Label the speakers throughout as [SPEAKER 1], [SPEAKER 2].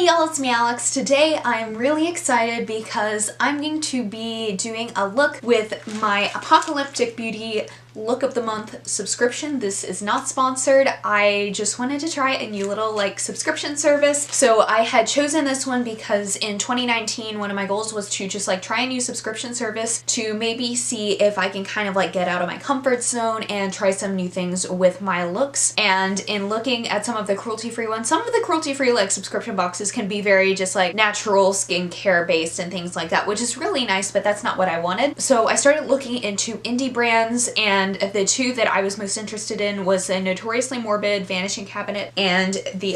[SPEAKER 1] y'all, it's me Alex. Today I'm really excited because I'm going to be doing a look with my Apocalyptic Beauty Look of the Month subscription. This is not sponsored. I just wanted to try a new little subscription service. So I had chosen this one because in 2019 one of my goals was to just try a new subscription service to maybe see if I can kind of get out of my comfort zone and try some new things with my looks. And in looking at some of the cruelty-free ones, some of the cruelty-free subscription boxes can be very just natural skincare based and things like that, which is really nice, but that's not what I wanted. So I started looking into indie brands, and the two that I was most interested in was the Notoriously Morbid Vanishing Cabinet and the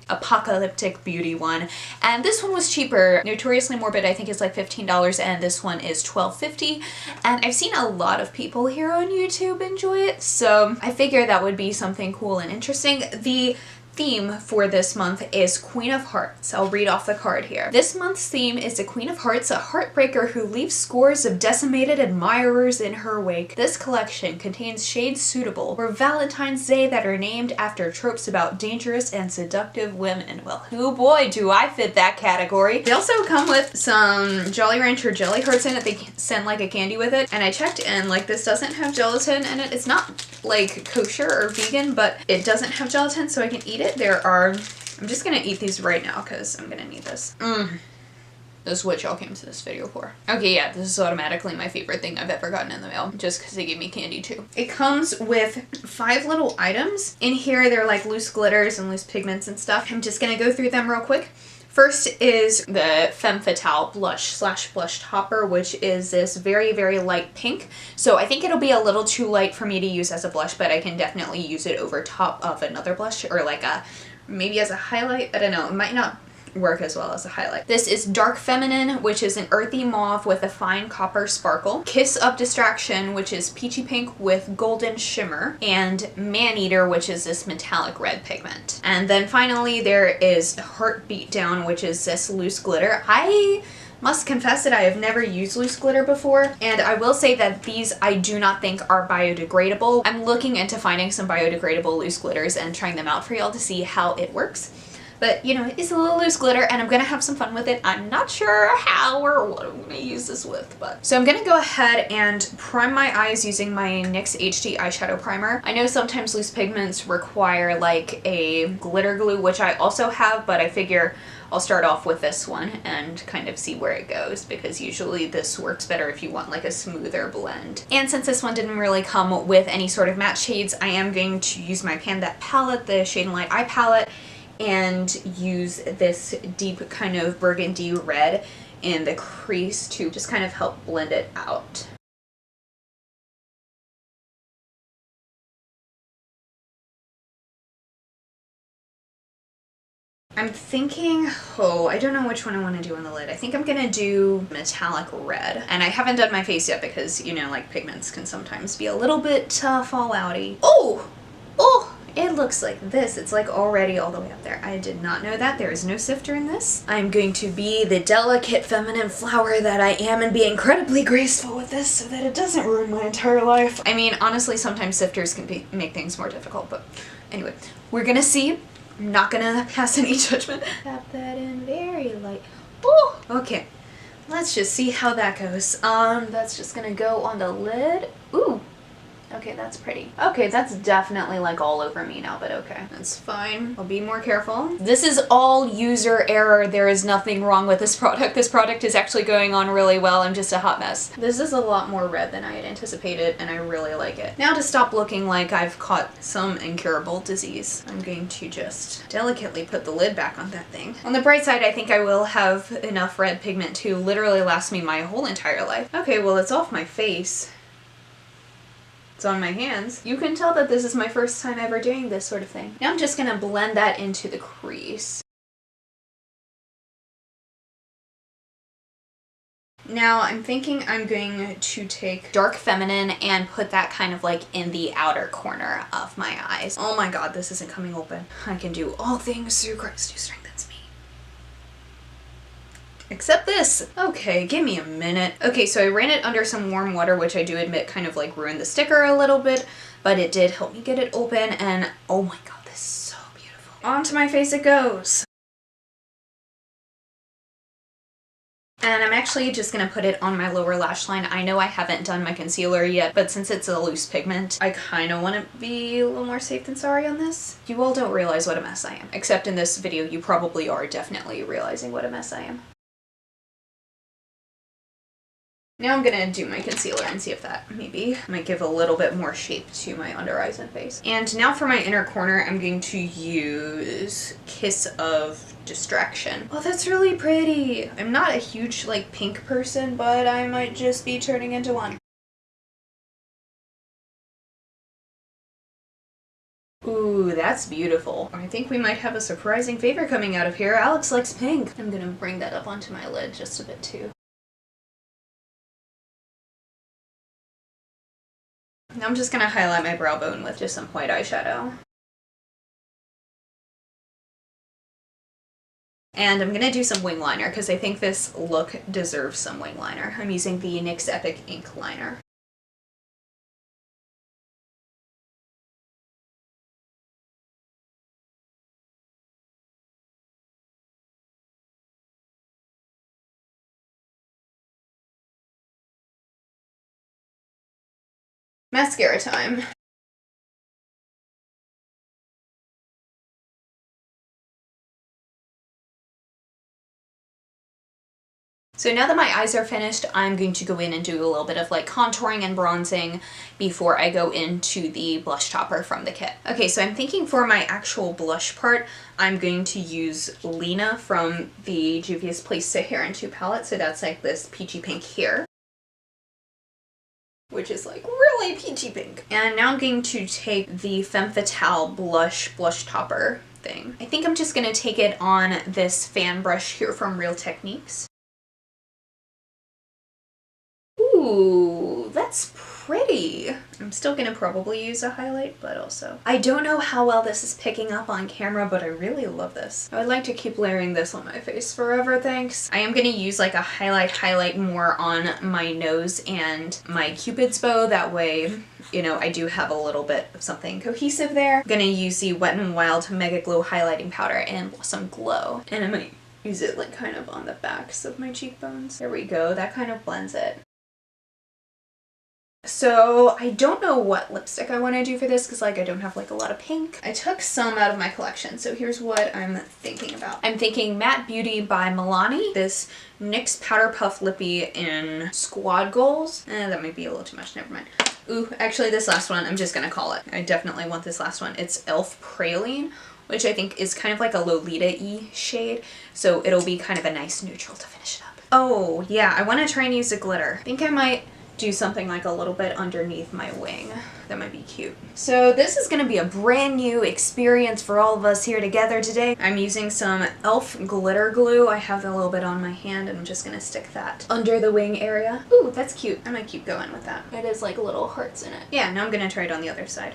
[SPEAKER 1] Apocalyptic Beauty one. And this one was cheaper. Notoriously Morbid I think is $15 and this one is $12.50. And I've seen a lot of people here on YouTube enjoy it, so I figured that would be something cool and interesting. The theme for this month is Queen of Hearts. I'll read off the card here. This month's theme is the Queen of Hearts, a heartbreaker who leaves scores of decimated admirers in her wake. This collection contains shades suitable for Valentine's Day that are named after tropes about dangerous and seductive women. Well, oh boy, do I fit that category. They also come with some Jolly Rancher jelly hearts in it. They send a candy with it, and I checked and this doesn't have gelatin in it. It's not kosher or vegan, but it doesn't have gelatin, so I can eat it. I'm just gonna eat these right now because I'm gonna need this. This is what y'all came to this video for. Okay, yeah, this is automatically my favorite thing I've ever gotten in the mail, just because they gave me candy too. It comes with 5 little items. In here, they're loose glitters and loose pigments and stuff. I'm just gonna go through them real quick. First is the Femme Fatale blush / blush topper, which is this very, very light pink. So I think it'll be a little too light for me to use as a blush, but I can definitely use it over top of another blush or maybe as a highlight. I don't know, it might not work as well as a highlight. This is Dark Feminine, which is an earthy mauve with a fine copper sparkle. Kiss of Distraction, which is peachy pink with golden shimmer. And Maneater, which is this metallic red pigment. And then finally there is Heartbeat Down, which is this loose glitter. I must confess that I have never used loose glitter before, and I will say that these I do not think are biodegradable. I'm looking into finding some biodegradable loose glitters and trying them out for y'all to see how it works. But, you know, it's a little loose glitter and I'm gonna have some fun with it. I'm not sure how or what I'm gonna use this with, but. So I'm gonna go ahead and prime my eyes using my Nyx Hd Eyeshadow Primer. I know sometimes loose pigments require a glitter glue, which I also have, but I figure I'll start off with this one and kind of see where it goes, because usually this works better if you want a smoother blend. And since this one didn't really come with any sort of matte shades, I am going to use my Pan That palette, the Shade and Light Eye palette, and use this deep kind of burgundy red in the crease to just kind of help blend it out. I'm thinking, I don't know which one I want to do on the lid. I think I'm gonna do metallic red. And I haven't done my face yet because, you know, pigments can sometimes be a little bit fallouty. Oh! It looks like this. It's already all the way up there. I did not know that. There is no sifter in this. I'm going to be the delicate feminine flower that I am and be incredibly graceful with this so that it doesn't ruin my entire life. I mean, honestly, sometimes sifters can make things more difficult, but anyway, we're gonna see. I'm not gonna pass any judgment. Tap that in very light. Oh, okay. Let's just see how that goes. That's just gonna go on the lid. Ooh. Okay, that's pretty. Okay, that's definitely all over me now, but okay. That's fine. I'll be more careful. This is all user error. There is nothing wrong with this product. This product is actually going on really well. I'm just a hot mess. This is a lot more red than I had anticipated, and I really like it. Now to stop looking like I've caught some incurable disease, I'm going to just delicately put the lid back on that thing. On the bright side, I think I will have enough red pigment to literally last me my whole entire life. Okay, well, it's off my face. It's on my hands. You can tell that this is my first time ever doing this sort of thing. Now I'm just gonna blend that into the crease. Now I'm thinking I'm going to take Dark Feminine and put that kind of in the outer corner of my eyes. Oh my god, this isn't coming open. I can do all things through Christ who strengthens me. Except this. Okay, give me a minute. Okay, so I ran it under some warm water, which I do admit kind of ruined the sticker a little bit, but it did help me get it open, and oh my god, this is so beautiful. Onto my face it goes. And I'm actually just gonna put it on my lower lash line. I know I haven't done my concealer yet, but since it's a loose pigment, I kind of want to be a little more safe than sorry on this. You all don't realize what a mess I am. Except in this video, you probably are definitely realizing what a mess I am. Now I'm gonna do my concealer and see if that maybe might give a little bit more shape to my under eyes and face. And now for my inner corner, I'm going to use Kiss of Distraction. Oh, that's really pretty. I'm not a huge like pink person, but I might just be turning into one. Ooh, that's beautiful. I think we might have a surprising favor coming out of here. Alex likes pink. I'm gonna bring that up onto my lid just a bit too. Now I'm just gonna highlight my brow bone with just some white eyeshadow. And I'm gonna do some wing liner because I think this look deserves some wing liner. I'm using the NYX Epic Ink Liner. Mascara time. So now that my eyes are finished, I'm going to go in and do a little bit of like contouring and bronzing before I go into the blush topper from the kit. Okay, so I'm thinking for my actual blush part, I'm going to use Lena from the Juvia's Place Sahara 2 palette. So that's like this peachy pink here, which is like really peachy pink. And now I'm going to take the Femme Fatale blush topper thing. I think I'm just gonna take it on this fan brush here from Real Techniques. Ooh, that's pretty. I'm still gonna probably use a highlight, but also I don't know how well this is picking up on camera, but I really love this. I would like to keep layering this on my face forever, thanks. I am gonna use like a highlight more on my nose and my Cupid's bow. That way, you know, I do have a little bit of something cohesive there. I'm gonna use the Wet n Wild Mega Glow highlighting powder and Blossom Glow, and I might use it like kind of on the backs of my cheekbones. There we go, that kind of blends it. So I don't know what lipstick I want to do for this because like I don't have like a lot of pink. I took some out of my collection, so here's what I'm thinking about. I'm thinking Matte Beauty by Milani, this NYX Powder Puff Lippy in Squad Goals. That might be a little too much, never mind. Ooh, actually this last one, I'm just gonna call it. I definitely want this last one. It's Elf Praline, which I think is kind of like a Lolita-y shade, so it'll be kind of a nice neutral to finish it up. Oh yeah, I want to try and use a glitter. I think I might do something like a little bit underneath my wing. That might be cute. So this is gonna be a brand new experience for all of us here together today. I'm using some e.l.f. glitter glue. I have a little bit on my hand and I'm just gonna stick that under the wing area. Ooh, that's cute. I might keep going with that. It is like little hearts in it. Yeah, now I'm gonna try it on the other side.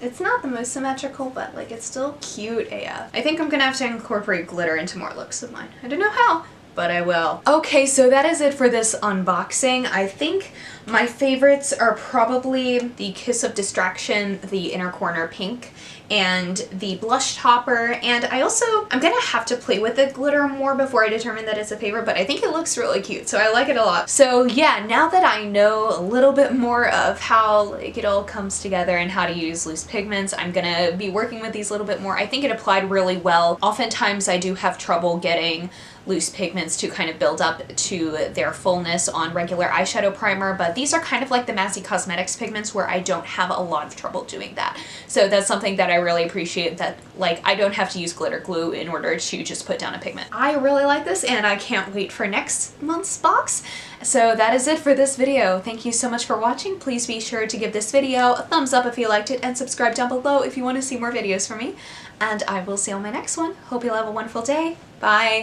[SPEAKER 1] It's not the most symmetrical, but like it's still cute AF. I think I'm gonna have to incorporate glitter into more looks of mine. I don't know how, but I will. Okay, so that is it for this unboxing. I think my favorites are probably the Kiss of Distraction, the Inner Corner Pink, and the blush topper, and I'm gonna have to play with the glitter more before I determine that it's a favorite, but I think it looks really cute, so I like it a lot. So yeah, now that I know a little bit more of how like it all comes together and how to use loose pigments, I'm gonna be working with these a little bit more. I think it applied really well. Oftentimes I do have trouble getting loose pigments to kind of build up to their fullness on regular eyeshadow primer, but these are kind of like the Massy Cosmetics pigments where I don't have a lot of trouble doing that. So that's something that I really appreciate, that like I don't have to use glitter glue in order to just put down a pigment. I really like this and I can't wait for next month's box. So that is it for this video. Thank you so much for watching. Please be sure to give this video a thumbs up if you liked it and subscribe down below if you want to see more videos from me. And I will see you on my next one. Hope you'll have a wonderful day. Bye!